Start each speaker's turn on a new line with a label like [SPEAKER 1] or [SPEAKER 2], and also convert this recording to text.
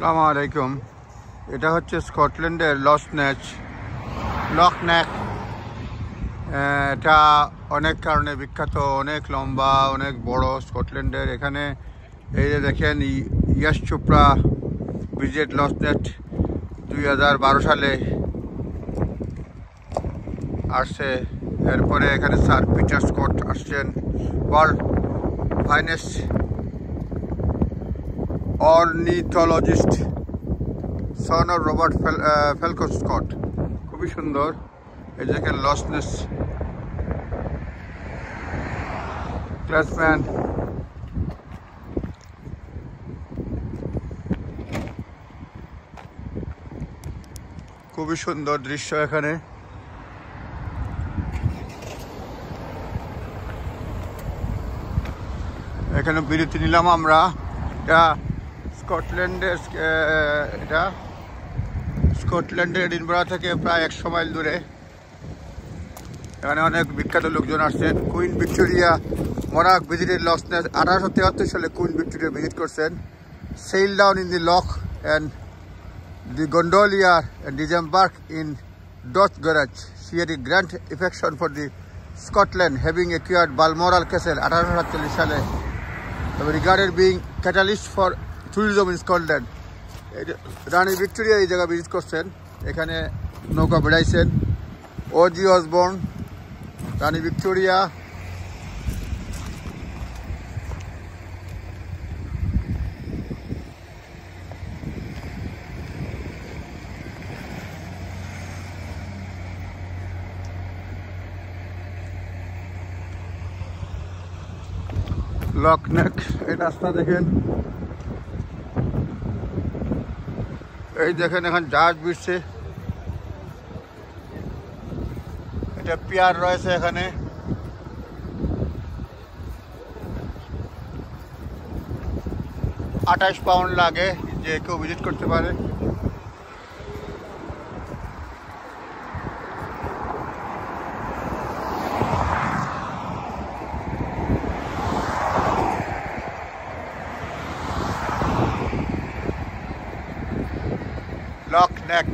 [SPEAKER 1] আসসালামু আলাইকুম। এটা হচ্ছে স্কটল্যান্ডের লক নেক। এটা অনেক কারণে বিখ্যাত, অনেক লম্বা, অনেক বড় স্কটল্যান্ডের। এখানে এই যে দেখেন Yash Chopra visit Loch Ness 2012 সালে আসছে। এরপরে এখানে স্যার পিটার স্কট আসছেন, world finest ornithologist, son of Robert Falcon Scott. খুবই সুন্দর। এই দেখেন লস নেক ক্লাসম্যান। খুবই সুন্দর দৃশ্য। এখানে বিরতি নিলাম আমরা। এটা স্কটল্যান্ডের এডিনবরা থেকে প্রায় 100 মাইল দূরে। এখানে অনেক বিখ্যাত লোকজন আসছেন। Queen Victoria monarch visited Loch Ness 1873 সালে কুইন ভিক্টোরিয়া ভিজিট করছেন। Sail down in the loch and the gondolier and disembarked in Dutch garage. She had a grand affection for the Scotland, having acquired Balmoral Castle 1847 সালে, regarded being catalyst for tourism in Scotland. Rani Victoria এই জায়গা visit করছেন। এখানে নৌকা বেড়াইছেন। OG Osborne, রানী Victoria. Lock নেক এই রাস্তা দেখেন। এই দেখেন এখন জাহাজ বিড়ছে। এটা পিয়ার রয়েছে এখানে। £28 লাগে, যে কেউ ভিজিট করতে পারে। লক নেক।